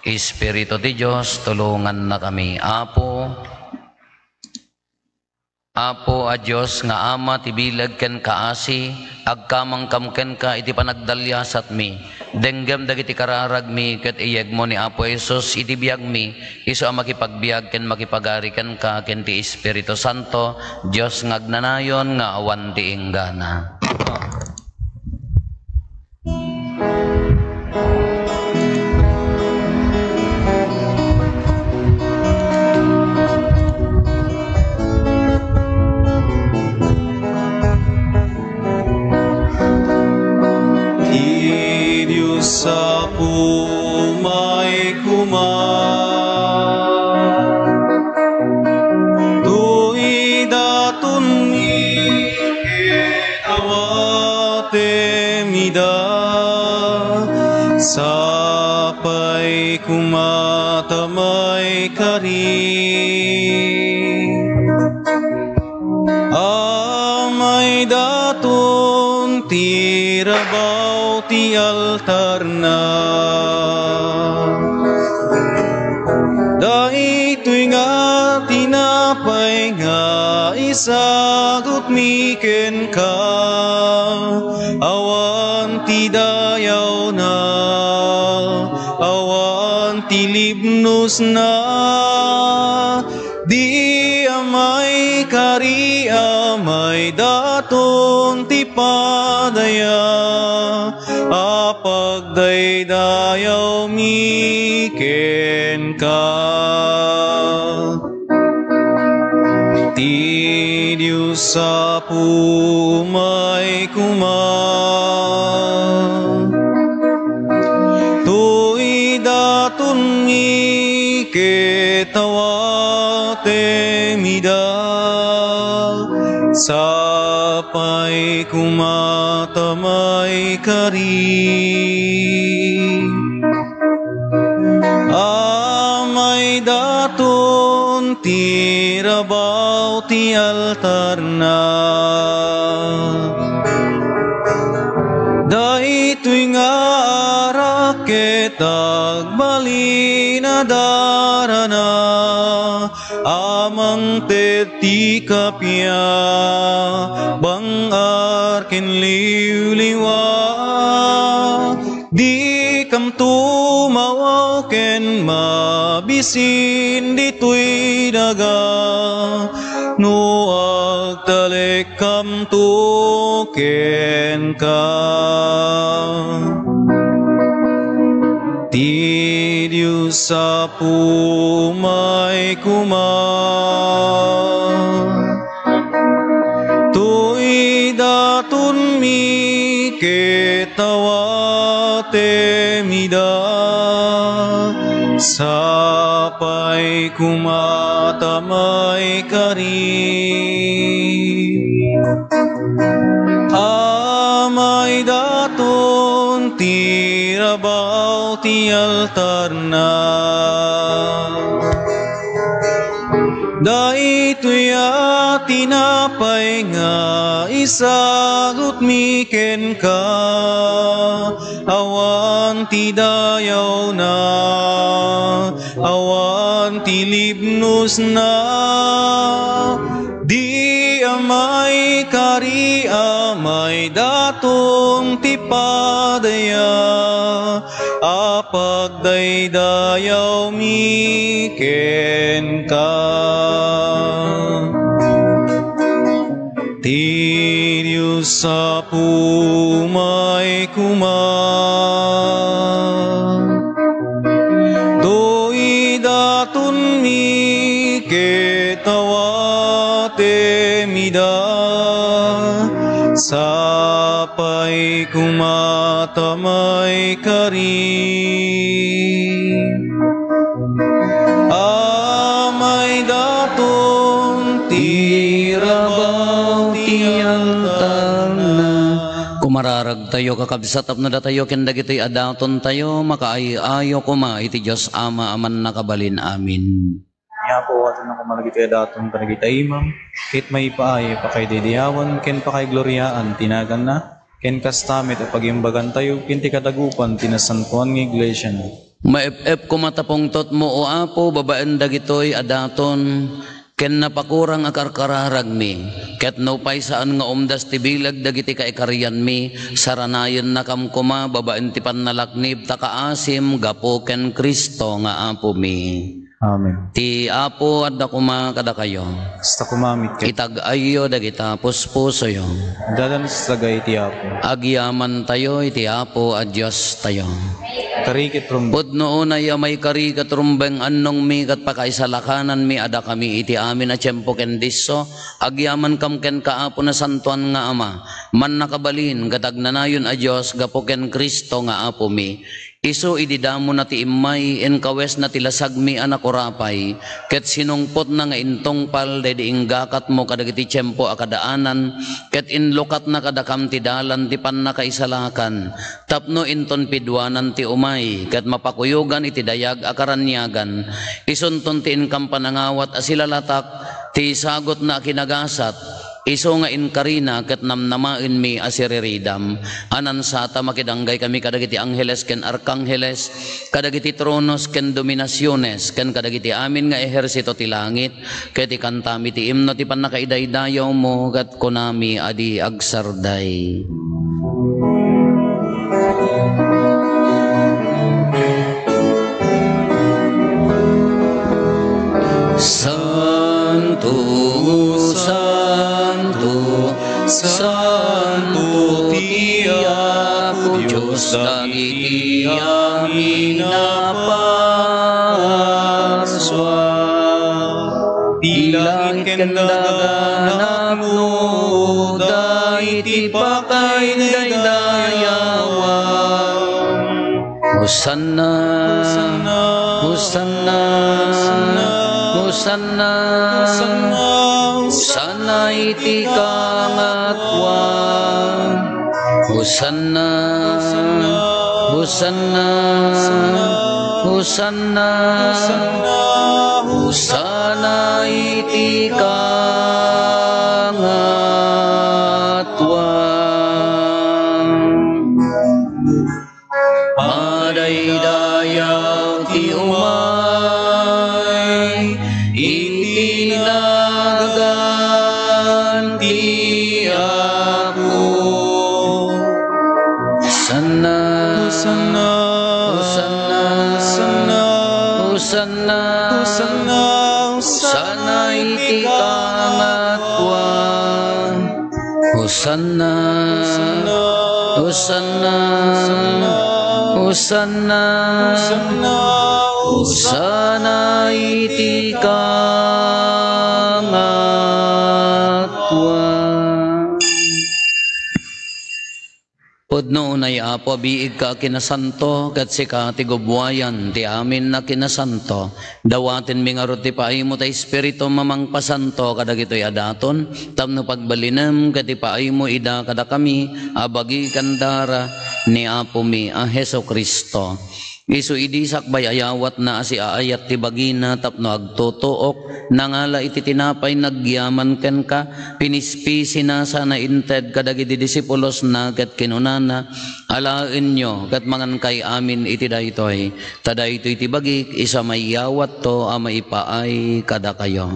S2: Espiritu di Diyos, tulungan na kami. Apo a Diyos nga ama tibilag ken kaasi, agkamang kamken ka iti panagdalyasat mi. Denggam dagiti kararag mi ket iyeg mo ni Apo Jesus iti biag mi, isu a makipagbiag ken makipagari ken ka ken ti Espiritu Santo, Diyos ngagnanayon nga awan ti inggana.
S1: Sa pumay tu'i datun ni awate mida sapay kumatamay kari amay datun tirabaw ti altar na dahito'y nga tinapay nga isagot miken ka awan ti dayaw na awan ti libnos na di amay kari amay daton ti padaya apagdaydayaw miken ka ti Diyos sa pumay tu'i daton miket awate mida sapay kumatamay kari amay daton tirabaw ti altar na dahito'y nga araket agbalina darana amang ti kapya bangar ken liwliwa di kam tumawaw ken mabisin dito'y daga no agtalek kam tu ken ka ti Diyos sa pumay tu'i daton miket awate mida sapay kumatamay kari amay daton tirabaw ti altar na dahito'y tinapay nga isagot miken ka awan ti dayaw na awan ti libnos na di amay kari amay daton iti padaya, apag daydayaw mi ken ka. Ti Diyos sa pumay kuma, do idatun mi ketawate mida, sapay kumatamay kari. Amay daton tirabaw tiyantang na.
S2: Kumararag tayo kakabsat na tayo kenda gito'y adaton tayo makaayo kuma iti Diyos Ama aman nakabalin amin.
S1: Kaya po ato na kumalagiti adaton panagita imam, kit may paay pa kay didiyawan, ken pa kay gloryaan tinagan na, ken kastamit o pagimbagan tayo, kinti kadagupan tinasantuan ng iglesia na.
S2: Maep-ep kumatapong tot mo o apo babaan dagitoy adaton ken napakurang akarkararag mi ket no pay saan nga umdas ti bilag dagiti kaikarian mi saranayon na kam kuma babaan ti pannalaknib takaasim gapo ken Kristo nga apo mi.
S1: Amen.
S2: Ti apo adda kuma kada kayo.
S1: Basta kumamit kay
S2: Itag-ayo dagita puspuso yo.
S1: dadan sa gay ti Apo.
S2: Agyaman tayo iti apo a Dios tayo.
S1: Karikit rum
S2: Pudno unay may kari katrumbeng annong mi kat pakaisalakanan mi ada kami iti amin a tiyempo ken disso agyaman kam ken kaapo na santuan nga ama man nakabalin katagnanayon a Dios gapo ken Kristo nga apo mi. Iso ididamo na ti imay en kawes na tilasag mi anak orapay ket sinungpot na nga intong pal dedi inggakat mo kadagiti tiyempo akadaanan ket inlukat na kadakam ti dalan ti pannakaisalakan tapno inton pidwanan ti umay ket mapakuyugan iti dayag akaranyagan isunton ti inkam panangawat asilalatak ti sagot na kinagasat iso nga inkarina ket namnamain mi asiriridam anan sata makidanggay kami kadagiti angheles ken arkangheles kadagiti tronos ken dominasyones ken kadagiti amin nga ehersito ti langit ket ikantami ti imno ti pannakaidaydayaw mo ket kunami adi agsarday. Santo, Santo, Santo, Tiyaku Diyos dagiti amin napaswa. Di langit ken daganap no, daiti pakay daydayawan. Hosanna, Hosanna, Hosanna, Hosanna iti kangatwan. Hosanna, Hosanna, Hosanna, Hosanna iti kangatwan. Madaydayaw ti umay itinaganti ako. Hosanna, Hosanna, Hosanna, Hosanna, Hosanna, Hosanna iti kangatwan. Hosanna, Hosanna, Hosanna, Hosanna iti kangatwan. Pudno unay apo biig ka kinasanto ket sika ti gubwayan ti amin na kinasanto dawaten mi nga ti paay mo ta espiritu mamang pasanto kadagitoy adaton tapno pagbalinem ket ti paay mo ida kada kami abagi kandara ni apo mi a Hesukristo. Isu idi sakbay ayawat na asi aayat ti bagina tapno agtutuok nangala iti tinapay nagyaman ken ka pinispisi na sana inted kadagiti disipulos na ket kinunana alaen nyo ket mangan kay amin iti daytoy tada itoy ti bagik isa mayawat to a maipaay kada kayo.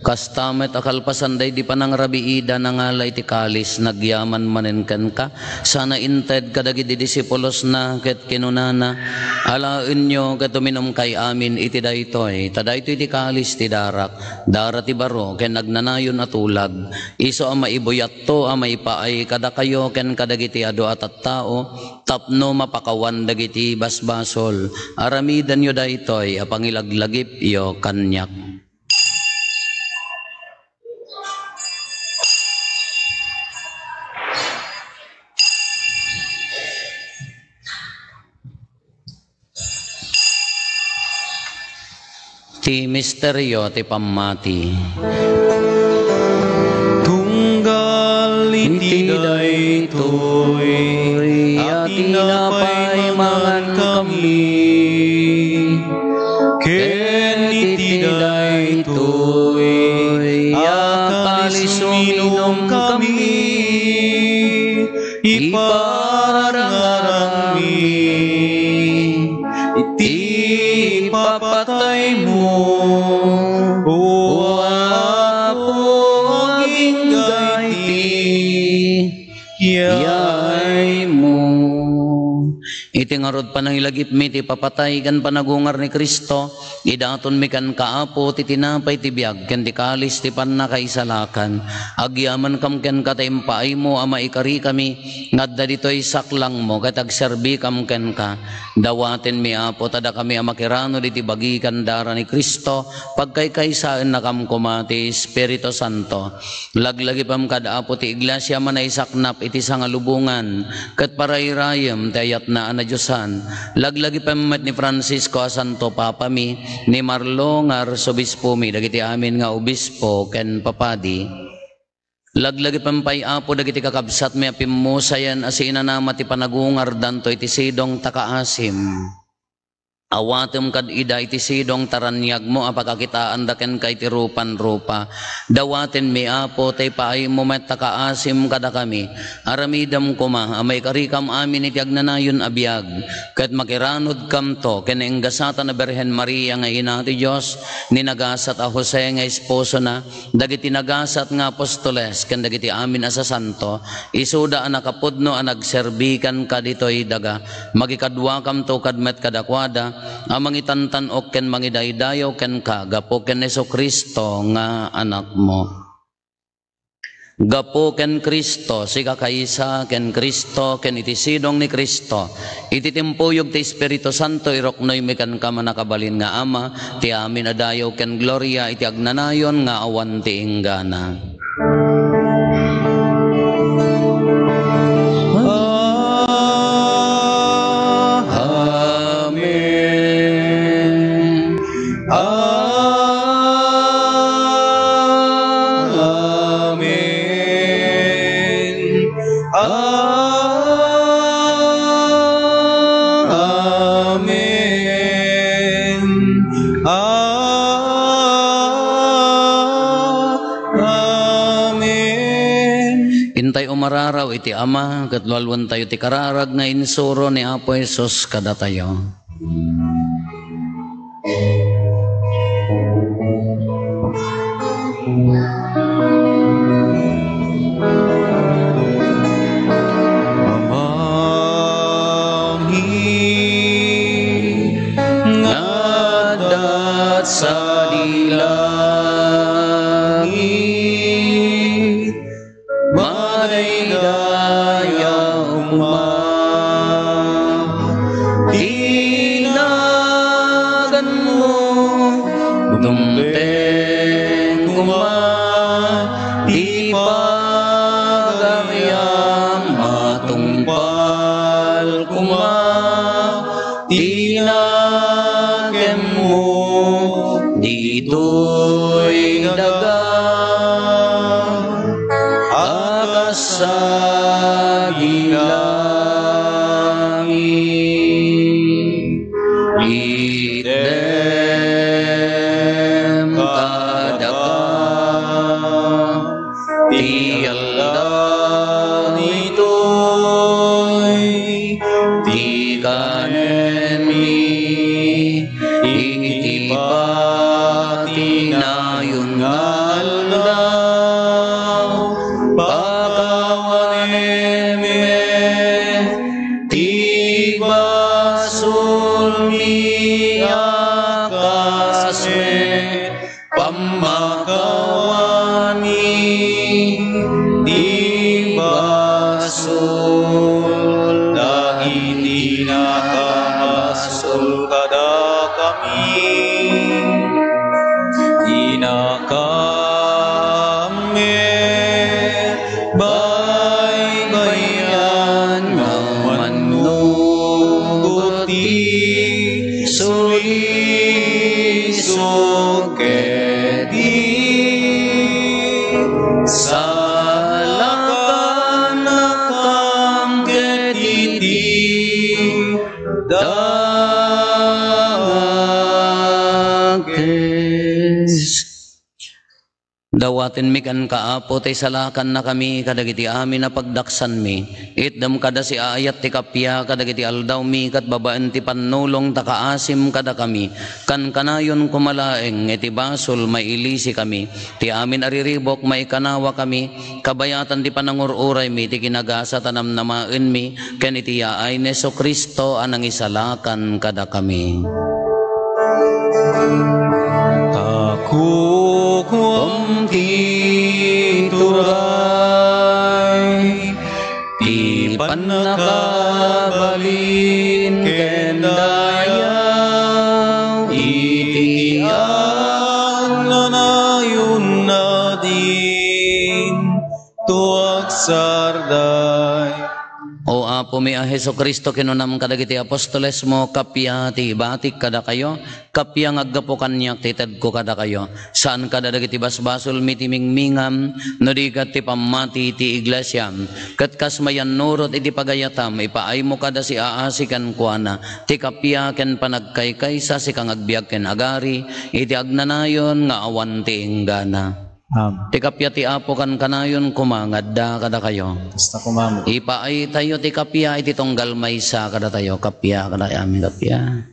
S2: Kastamet akalpasan day di panang rabiida nangalay ti kalis nagyaman manenken ka sana inted kadagi di disipulos na ket kinunana alaen nyo ket uminom kay amin iti daytoy tadaytoy ti kalis ti darak dara ti baro ken nagnanayon atulag iso a maibuyat to a maipaay kada kayo ken kadagiti adu at tao tapno mapakawan dagiti basbasol aramidan yo daytoy a pangilaglagip yo kanyak. Ti misteryo ti pamati.
S1: Tunggal iti daytoy at tinapay mangan kami ken iti daytoy at kalis minom kami iparangarang mi iti papatay mo o Apo aging gaiti yay mo. Iti ngarod panangilagip mi ti papatay kan panagungar ni Kristo idaton mi kan kaapo ti tinapay ti biag ken ti kalis ti pannakaisalakan agyaman kam ken katayimpaay mo ama ikari kami ngadda ditoy saklang mo ket agserbi kam ken ka dawaten mi Apo tada kami amakirano diti bagikan dara ni Kristo pagkaykaysaan na kam kumati Espiritu Santo laglagi pam kada Apo ti iglesia manaisaknap iti sangalubungan ket parayrayem ti ayat na Diyosan laglagi pamet ni Francisco a Santo Papa mi ni Marlo nga Arsobispo mi dagiti amin nga obispo ken papadi laglagi pampay Apo dagiti kakabsat mi apimusayan asinanama ti panagungar danto iti sidong takaasim awatem kad ida iti sidong taranyag mo apakakitaan daken kay ti rupan-rupa dawaten mi Apo tay paay mo met takaasim kada kami aramidam kuma amay karikam amin iti agnanayon abiyag ket makiranod kam to ken enggasata na Birhen Maria nga ina ti Dios ni nagasat a Jose nga esposo na dagiti nagasat nga apostoles ken dagiti amin asa santo isuda a nakapudno a nagserbikan kaditoy daga magikadwa kam to kadmet kadakwada amang itantan o ken mangidaydayaw ken ka gapo ken Jesucristo nga anak mo gapo ken Kristo siga kaysa ken Kristo ken iti sidong ni Kristo iti timpuyog ti Espiritu Santo iroknoy mi ken ka manakabalin nga ama ti amin adayaw ken gloria iti agnanayon nga awan ti inggana. Intay umararaw iti ama ket lualwan tayo ti kararag nga insuro ni Apo Jesus kada tayo. Ngadat sa dilangit madaydayaw ma tinagan mo dumteng kuma di pagaryam matungpal kuma tinagan mo dito'y daga akasagilangit idem kadaka ti Allah ito'y ti kanen mi
S2: iti patinayon nga aldaw, pakawaneme ti basul mi akasme, pamakawani di basul, dahiti nakamasul kada kami, inakame baybayan nga manuguti sulisog kedi salakanakam kediti dagis. Dawatin mi kan kaapo tay salakan na kami kadagiti amin na pagdaksan mi. Itdam kada si ayat ti kapya kadagiti aldaw mi kat babaan ti panulong takaasim kada kami. Kan kanayon kumalaeng iti basol mailisi kami. Ti amin ariribok maikanawa kami. Kabayatan ti panangururay mi ti kinagasa tanam namaen mi. Ken iti yaay Neso Kristo anang isalakan kada kami. Takukwam tituray, ti panakabalin kendayaw, iti ang nanayon na din, tuwag sarday. O Apo mi a Heso Kristo kinunam kadagiti apostoles mo kapya ti batik kada kayo, kapya ngaggapo kanyak ti ted ko kada kayo. Saan kada dagiti basbasol mi ti mingmingam no di kat ti pamati ti iglesia. Kat kasmayan nurot iti pagayatam ipaay mo kada si aasikan kuana ti kapya ken panagkaykaysa si kang agbiag ken agari iti agnanayon nga awan ti inggana. Ti kapya ti Apo kan kanayon kumangadda kada kayo.
S1: Basta kumamo.
S2: Ipaay tayo ti kapya iti tunggal maysa kada tayo kapya kada amin kapya.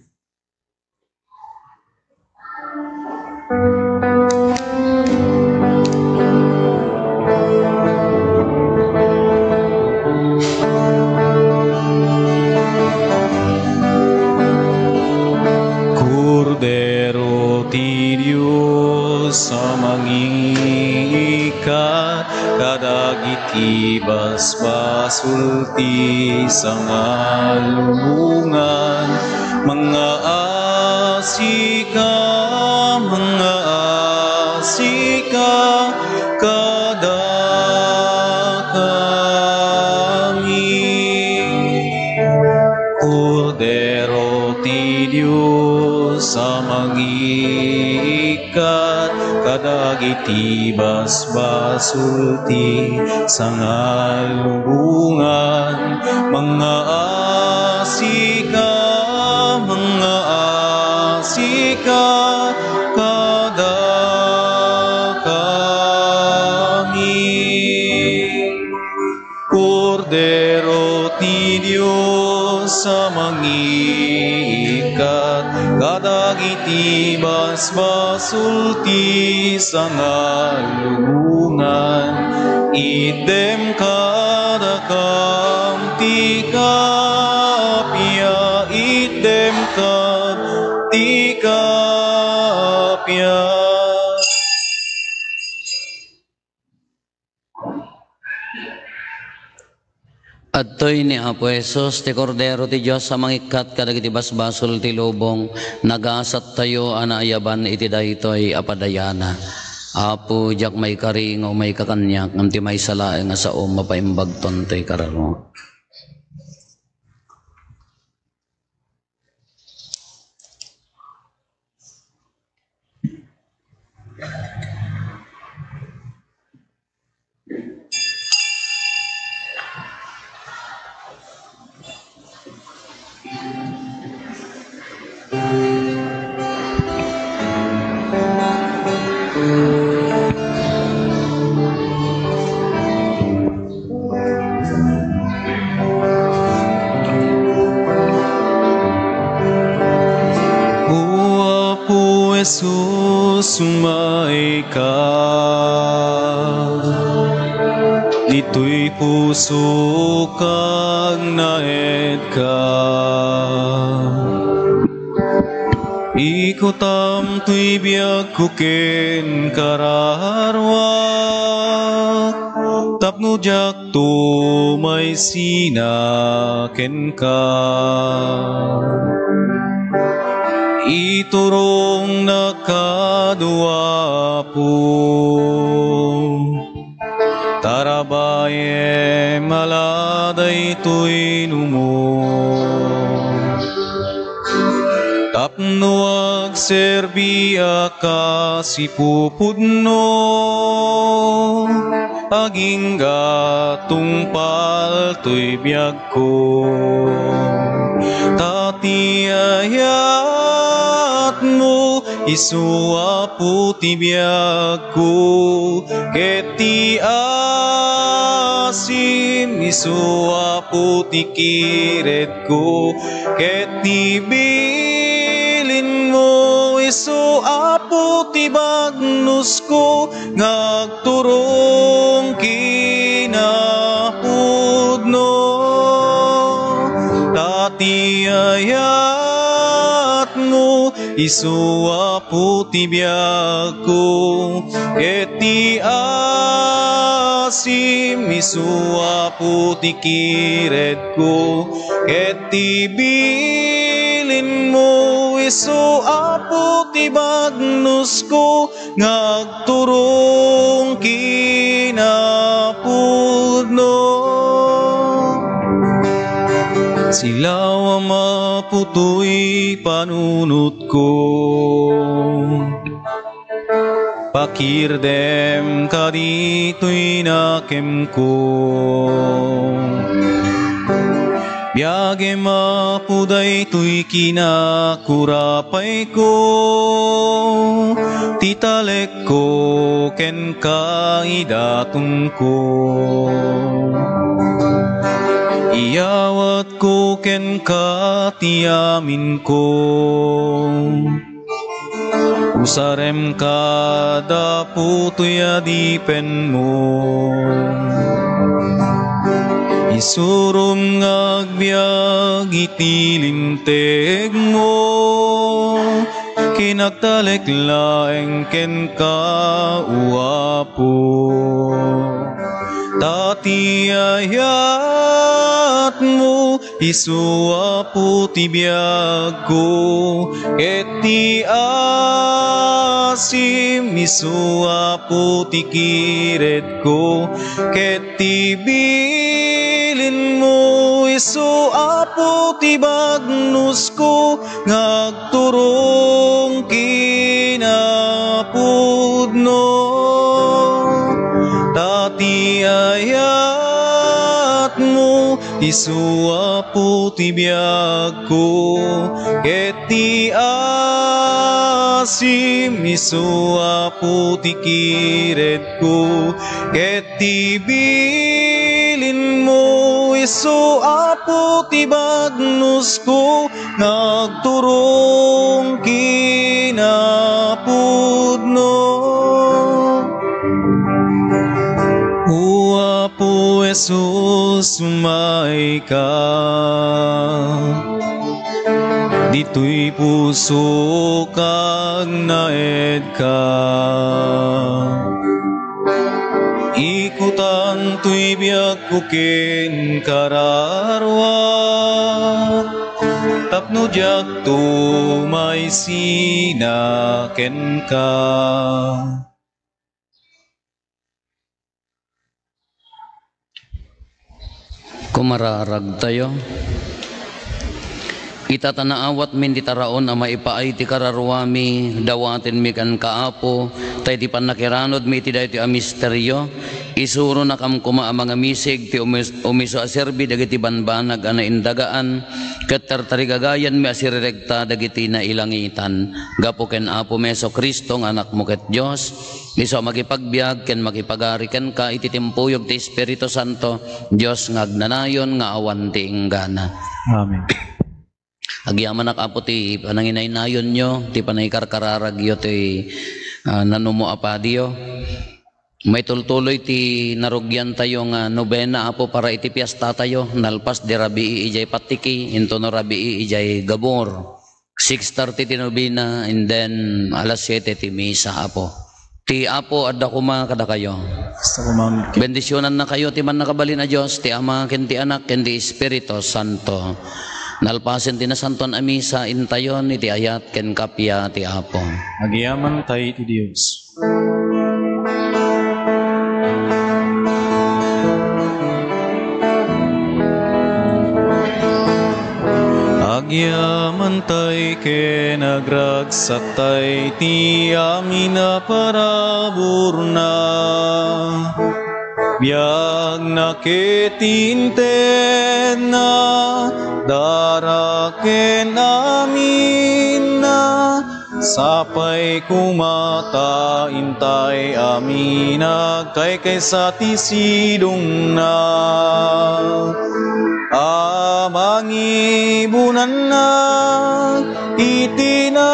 S1: Cordero ti Diyos sa mangikat, kadagiti basbasul ti sangalubungan, mga asika kada kami. Cordero ti Diyos sa mangikat, kadagiti basbasul ti sangalubungan, mga asika kada kami. Cordero ti Diyos sa mangikat, kadagiti basbasul ti sangalubungan, idem kada kam ti kapya, idem kad ti kapya.
S2: Adtoy ni Apo Jesus, ti Cordero ti Diyos sa mangikat kadagiti basbasol ti lubong, nagasat tayo anaayaban iti daytoy apadayana. Apo jak may karing o may kakanyak, ngam ti may salaeng nga sao mapaimbagton to'y kararo.
S1: Jesus, sumay ka. Dito'y puso kang naed ka. Ikutam tuy biag kuken kararwak. Tapno jak to may sinaken ka. Iturong nakadua po. Tarabaye maladay to'y numo. Tapno agserbi ka si pupudno. Aging gatungpal to'y biyag ko. Tatiyayat mo isuwa puti biyag ko. Keti asim isuwa puti kiret ko. Keti bilin mo isuwa puti bagnus ko. Ngagturong kinapudno. Tatiyayat mo isuwa puti biyag ko. Eti asim isuwa puti kiret ko. Eti bilin mo isuwa puti bagnus ko. Ngagturong kinapudno. Silaw maputo'y panunot ko. Pakirdem ka dito'y nakem ko. Biyage mapuday to'y kinakurapay ko. Titalek ko ken kaidatong ko. Iyawat ko ken katiyamin ko. Usarem kada puto'y adipen mo. Isurum ngagbiag itilinteg mo. Kinagtalek laeng ken kauapo. Tatiyayat mo isuwa puti biyag ko. Eti asim isuwa puti kiret ko. Keti bilin mo isuwa puti bagnus ko. Ngagturong kinapudno. Tatiyayat mo isuwa puti biyag ko. Keti asim isuwa puti kiret ko. Keti bilin mo isuwa puti bagnus ko. Nagturong kinapudno. Uwapo Jesus, sumay ka. Dito'y puso kang naed ka. Ikutan to'y biyag kukin kararwak. Tapno diyak to may sinaken ka.
S2: Kumararag tayo. Itatanaawat min di taraon na maipaay ti kararwami dawatin mi kan kaapo tay ti panakiranod mi ti dayti a misteryo isuro na kam kuma ang mga misig ti umiso aserbi dagiti banbanag ana indagaan ket tartarigagayan mi asirekta dagiti na ilangitan gapo ken Apo Meso Kristo nga anak mo ket Dios iso makipagbiag ken makipagari ken ka iti timpuyog ti Espiritu Santo Dios nga agnanayon nga awan ti inggana.
S1: Amen.
S2: Agyaman apo ti pananginaynayon nyo, ti panaykarkararagyo ti nanumo apadiyo. May tultuloy ti narugyan tayo nga nobena apo para iti piyesta tayo. Nalpas di rabii ijay patiki, into no rabii ijay gabor. 6:30 ti nobena, and then alas 7 ti misa apo. Ti apo adda kuma kada kayo.
S1: Gusto ko ma'am.
S2: Bendisyonan na kayo ti man nakabali na Diyos, ti Ama ken ti Anak ken ti Espiritu Santo. Nalpasen ti nasantuan a misa intayon iti ayat ken kapya ti apo.
S1: Agyaman tayo ti Diyos. Agyaman tay ken agragsatay ti amin na paraburna. Biag nakitinten na daraken amin na sapay kumata intay amin kay sa tisidong na. Amangibunan na itina